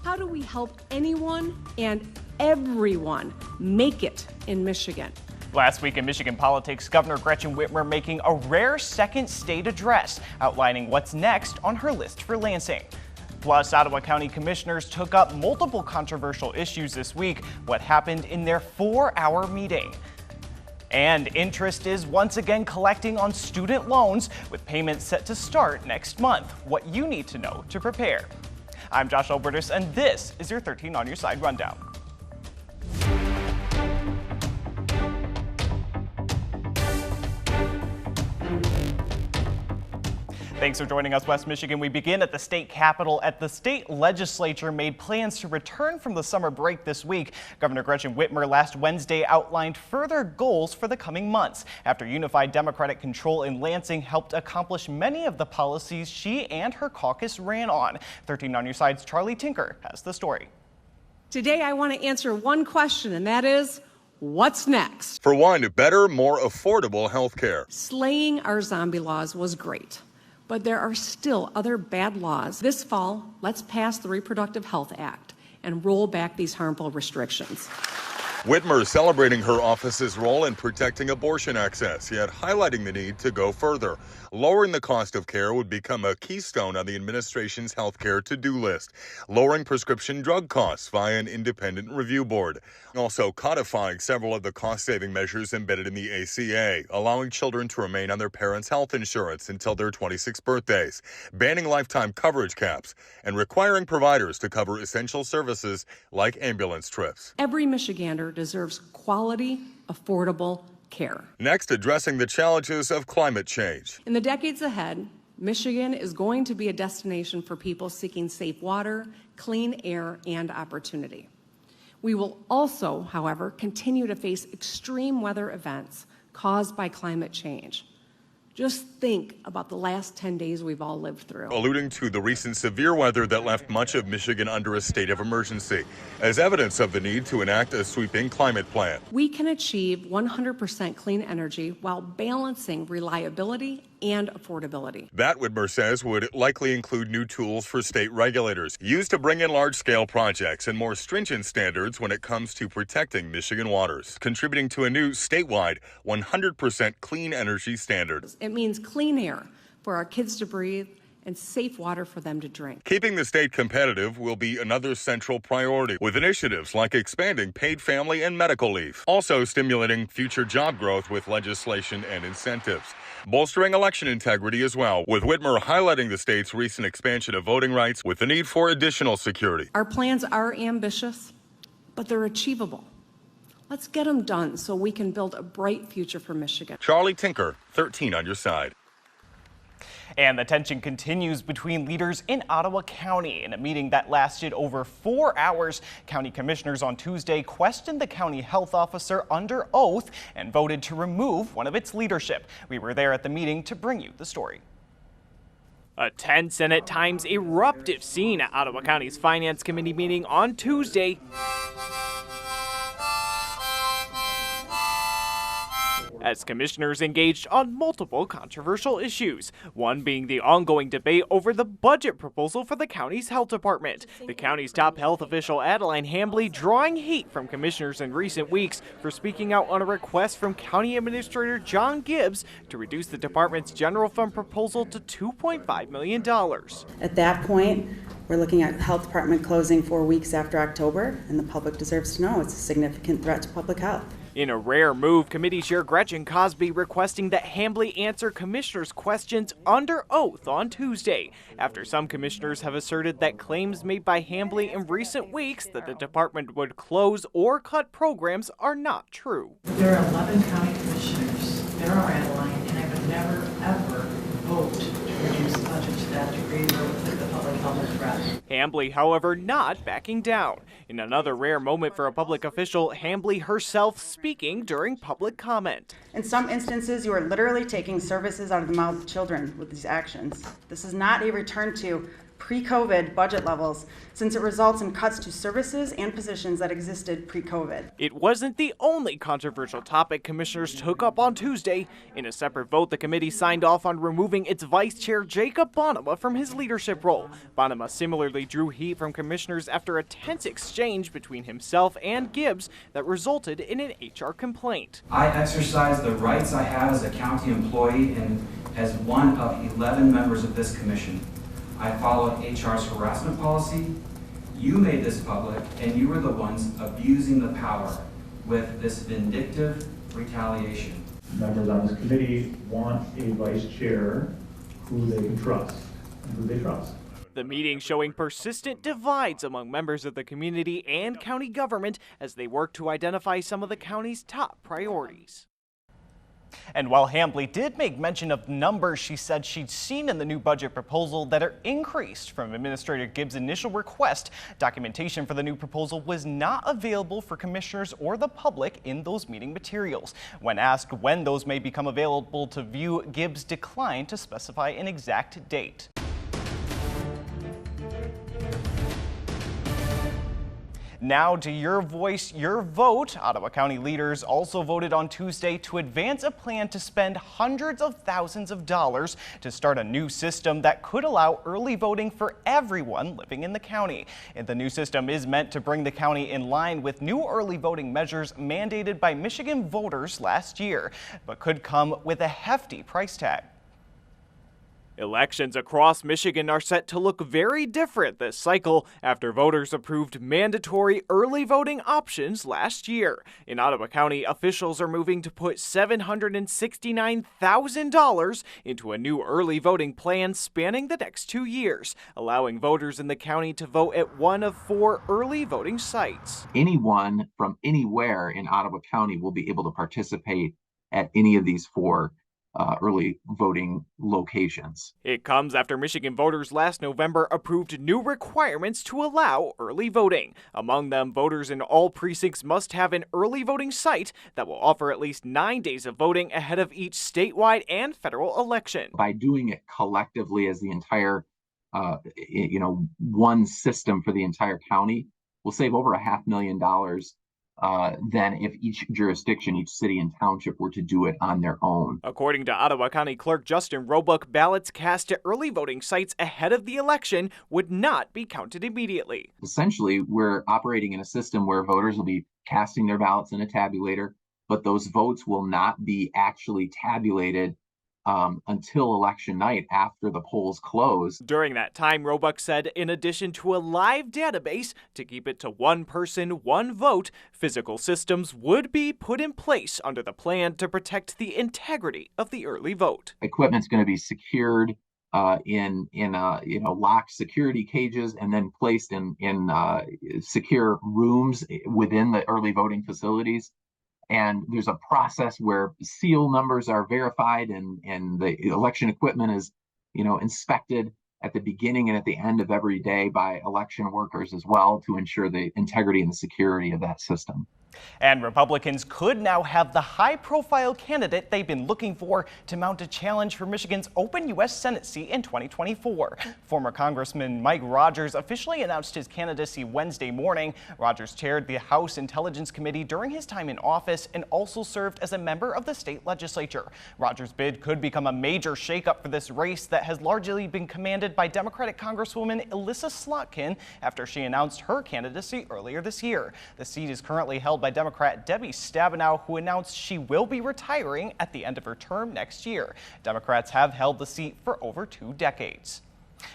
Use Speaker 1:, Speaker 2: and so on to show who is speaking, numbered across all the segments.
Speaker 1: How do we help anyone and everyone make it in Michigan?
Speaker 2: Last week in Michigan politics, Governor Gretchen Whitmer making a rare second state address, outlining what's next on her list for Lansing. Plus, Ottawa County commissioners took up multiple controversial issues this week. What happened in their 4-hour meeting? And interest is once again collecting on student loans, with payments set to start next month. What you need to know to prepare. I'm Josh Alburtus, and this is your 13 on Your Side Rundown. Thanks for joining us, West Michigan. We begin at the state capitol. At the state legislature made plans to return from the summer break this week. Governor Gretchen Whitmer last Wednesday outlined further goals for the coming months after unified Democratic control in Lansing helped accomplish many of the policies she and her caucus ran on. 13 on Your Side's Charlie Tinker has the story.
Speaker 1: Today I want to answer one question, and that is, what's next?
Speaker 3: For one, better, more affordable health care.
Speaker 1: Slaying our zombie laws was great, but there are still other bad laws. This fall, let's pass the Reproductive Health Act and roll back these harmful restrictions.
Speaker 3: Whitmer celebrating her office's role in protecting abortion access, yet highlighting the need to go further. Lowering the cost of care would become a keystone on the administration's health care to-do list. Lowering prescription drug costs via an independent review board. Also codifying several of the cost-saving measures embedded in the ACA, allowing children to remain on their parents' health insurance until their 26th birthdays, banning lifetime coverage caps, and requiring providers to cover essential services like ambulance trips.
Speaker 1: Every Michigander deserves quality, affordable care.
Speaker 3: Next, addressing the challenges of climate change.
Speaker 1: In the decades ahead, Michigan is going to be a destination for people seeking safe water, clean air, and opportunity. We will also, however, continue to face extreme weather events caused by climate change. Just think about the last 10 days we've all lived through.
Speaker 3: Alluding to the recent severe weather that left much of Michigan under a state of emergency, as evidence of the need to enact a sweeping climate plan.
Speaker 1: We can achieve 100% clean energy while balancing reliability and affordability.
Speaker 3: That, Whitmer says, would likely include new tools for state regulators, used to bring in large-scale projects and more stringent standards when it comes to protecting Michigan waters, contributing to a new statewide 100% clean energy standard.
Speaker 1: It means clean air for our kids to breathe and safe water for them to drink.
Speaker 3: Keeping the state competitive will be another central priority, with initiatives like expanding paid family and medical leave. Also stimulating future job growth with legislation and incentives. Bolstering election integrity as well, with Whitmer highlighting the state's recent expansion of voting rights with the need for additional security.
Speaker 1: Our plans are ambitious, but they're achievable. Let's get them done so we can build a bright future for Michigan.
Speaker 3: Charlie Tinker, 13 on Your Side.
Speaker 2: And the tension continues between leaders in Ottawa County. In a meeting that lasted over 4 hours, county commissioners on Tuesday questioned the county health officer under oath and voted to remove one of its leadership. We were there at the meeting to bring you the story. A tense and at times eruptive scene at Ottawa County's Finance Committee meeting on Tuesday, as commissioners engaged on multiple controversial issues, one being the ongoing debate over the budget proposal for the county's health department. The county's top health official, Adeline Hambly, drawing heat from commissioners in recent weeks for speaking out on a request from County Administrator John Gibbs to reduce the department's general fund proposal to $2.5 million.
Speaker 4: At that point, we're looking at the health department closing 4 weeks after October, and the public deserves to know it's a significant threat to public health.
Speaker 2: In a rare move, committee chair Gretchen Cosby requesting that Hambly answer commissioners' questions under oath on Tuesday, after some commissioners have asserted that claims made by Hambly in recent weeks that the department would close or cut programs are not true.
Speaker 5: There are 11 county commissioners, there are Adeline, and I would never, ever vote to reduce the budget to that degree or with the public health threat.
Speaker 2: Hambly, however, not backing down. In another rare moment for a public official, Hambly herself speaking during public comment.
Speaker 4: In some instances, you are literally taking services out of the mouths of children with these actions. This is not a return to pre-COVID budget levels, since it results in cuts to services and positions that existed pre-COVID.
Speaker 2: It wasn't the only controversial topic commissioners took up on Tuesday. In a separate vote, the committee signed off on removing its vice chair, Jacob Bonema, from his leadership role. Bonema similarly drew heat from commissioners after a tense exchange between himself and Gibbs that resulted in an HR complaint.
Speaker 6: I exercise the rights I have as a county employee and as one of 11 members of this commission. I followed HR's harassment policy. You made this public, and you were the ones abusing the power with this vindictive retaliation.
Speaker 7: Members on this committee want a vice chair who they can trust and who they trust.
Speaker 2: The meeting showing persistent divides among members of the community and county government as they work to identify some of the county's top priorities. And while Hambly did make mention of numbers she said she'd seen in the new budget proposal that are increased from Administrator Gibbs' initial request, documentation for the new proposal was not available for commissioners or the public in those meeting materials. When asked when those may become available to view, Gibbs declined to specify an exact date. Now to your voice, your vote. Ottawa County leaders also voted on Tuesday to advance a plan to spend hundreds of thousands of dollars to start a new system that could allow early voting for everyone living in the county. And the new system is meant to bring the county in line with new early voting measures mandated by Michigan voters last year, but could come with a hefty price tag. Elections across Michigan are set to look very different this cycle after voters approved mandatory early voting options last year. In Ottawa County, officials are moving to put $769,000 into a new early voting plan spanning the next 2 years, allowing voters in the county to vote at one of 4 early voting sites.
Speaker 8: Anyone from anywhere in Ottawa County will be able to participate at any of these 4 early voting locations.
Speaker 2: It comes after Michigan voters last November approved new requirements to allow early voting. Among them, voters in all precincts must have an early voting site that will offer at least 9 days of voting ahead of each statewide and federal election.
Speaker 8: By doing it collectively as the entire, one system for the entire county, we'll save over $500,000 than if each jurisdiction, each city and township were to do it on their own.
Speaker 2: According to Ottawa County Clerk Justin Roebuck, ballots cast at early voting sites ahead of the election would not be counted immediately.
Speaker 8: Essentially, we're operating in a system where voters will be casting their ballots in a tabulator, but those votes will not be actually tabulated until election night after the polls close.
Speaker 2: During that time, Roebuck said, in addition to a live database to keep it to one person, one vote, physical systems would be put in place under the plan to protect the integrity of the early vote.
Speaker 8: Equipment's going to be secured in locked security cages and then placed in secure rooms within the early voting facilities. And there's a process where seal numbers are verified and the election equipment is, inspected at the beginning and at the end of every day by election workers as well to ensure the integrity and the security of that system.
Speaker 2: And Republicans could now have the high-profile candidate they've been looking for to mount a challenge for Michigan's open U.S. Senate seat in 2024. Former Congressman Mike Rogers officially announced his candidacy Wednesday morning. Rogers chaired the House Intelligence Committee during his time in office and also served as a member of the state legislature. Rogers' bid could become a major shakeup for this race that has largely been commanded by Democratic Congresswoman Elissa Slotkin after she announced her candidacy earlier this year. The seat is currently held by Democrat Debbie Stabenow, who announced she will be retiring at the end of her term next year. Democrats have held the seat for over 2 decades.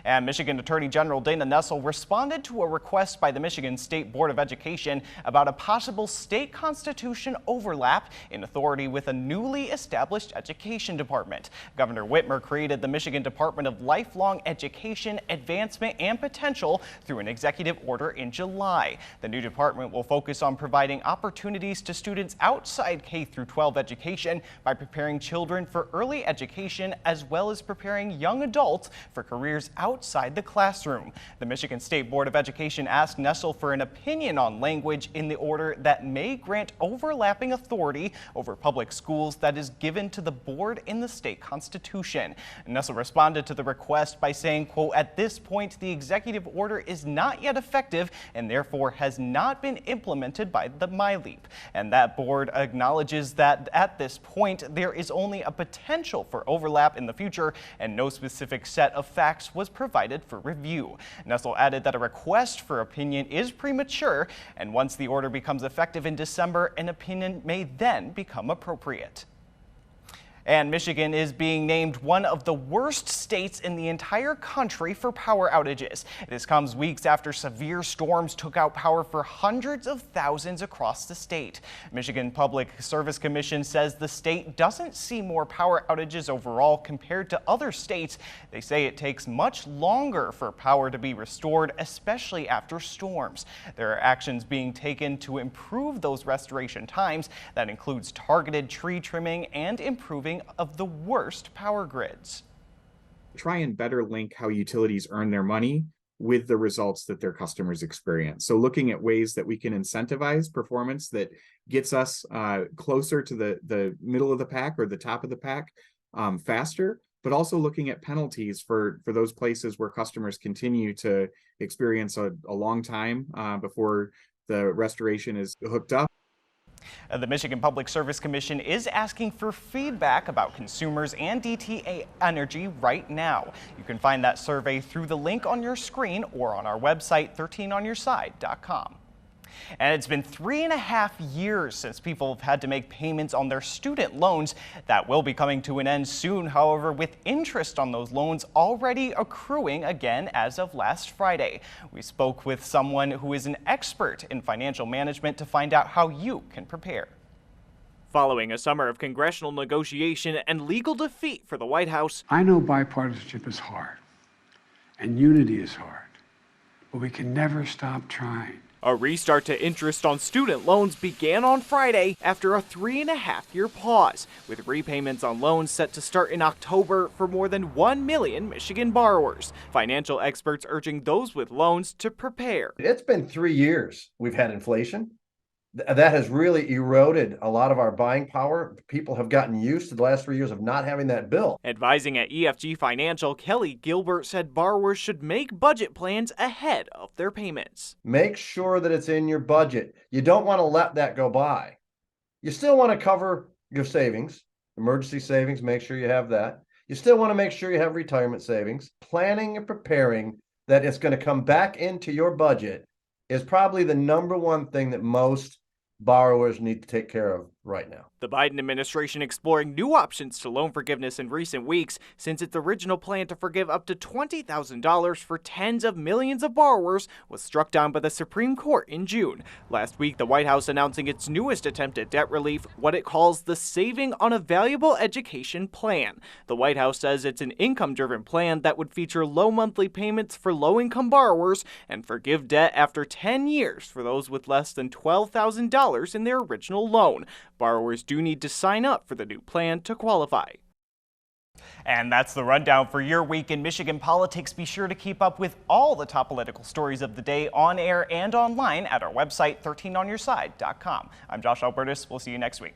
Speaker 2: And Michigan Attorney General Dana Nessel responded to a request by the Michigan State Board of Education about a possible state constitution overlap in authority with a newly established education department. Governor Whitmer created the Michigan Department of Lifelong Education, Advancement, and Potential through an executive order in July. The new department will focus on providing opportunities to students outside K-12 education by preparing children for early education as well as preparing young adults for careers outside the classroom. The Michigan State Board of Education asked Nessel for an opinion on language in the order that may grant overlapping authority over public schools that is given to the board in the state constitution. Nessel responded to the request by saying, quote, "At this point, the executive order is not yet effective and therefore has not been implemented by the MyLeap." And that board acknowledges that at this point, there is only a potential for overlap in the future and no specific set of facts was provided for review. Nessel added that a request for opinion is premature, and once the order becomes effective in December, an opinion may then become appropriate. And Michigan is being named one of the worst states in the entire country for power outages. This comes weeks after severe storms took out power for hundreds of thousands across the state. Michigan Public Service Commission says the state doesn't see more power outages overall compared to other states. They say it takes much longer for power to be restored, especially after storms. There are actions being taken to improve those restoration times. That includes targeted tree trimming and improving of the worst power grids.
Speaker 9: Try and better link how utilities earn their money with the results that their customers experience. So looking at ways that we can incentivize performance that gets us closer to the middle of the pack or the top of the pack faster, but also looking at penalties for those places where customers continue to experience a long time before the restoration is hooked up.
Speaker 2: The Michigan Public Service Commission is asking for feedback about consumers and DTA energy right now. You can find that survey through the link on your screen or on our website, 13onyourside.com. And it's been 3.5 years since people have had to make payments on their student loans. That will be coming to an end soon, however, with interest on those loans already accruing again as of last Friday. We spoke with someone who is an expert in financial management to find out how you can prepare. Following a summer of congressional negotiation and legal defeat for the White House,
Speaker 10: I know bipartisanship is hard and unity is hard, but we can never stop trying.
Speaker 2: a restart to interest on student loans began on Friday after a 3.5-year pause, with repayments on loans set to start in October for more than 1 million Michigan borrowers. Financial experts urging those with loans to prepare.
Speaker 11: It's been 3 years we've had inflation. That has really eroded a lot of our buying power. People have gotten used to the last 3 years of not having that bill.
Speaker 2: Advising at EFG Financial, Kelly Gilbert said borrowers should make budget plans ahead of their payments.
Speaker 11: Make sure that it's in your budget. You don't want to let that go by. You still want to cover your savings, emergency savings, make sure you have that. You still want to make sure you have retirement savings. Planning and preparing that it's going to come back into your budget is probably the number one thing that most borrowers need to take care of right now.
Speaker 2: The Biden administration exploring new options to loan forgiveness in recent weeks, since its original plan to forgive up to $20,000 for tens of millions of borrowers was struck down by the Supreme Court in June. Last week, the White House announcing its newest attempt at debt relief, what it calls the Saving on a Valuable Education Plan. The White House says it's an income-driven plan that would feature low monthly payments for low-income borrowers and forgive debt after 10 years for those with less than $12,000 in their original loan. Borrowers do need to sign up for the new plan to qualify. And that's the rundown for your week in Michigan politics. Be sure to keep up with all the top political stories of the day on air and online at our website, 13onyourside.com. I'm Josh Alburtus. We'll see you next week.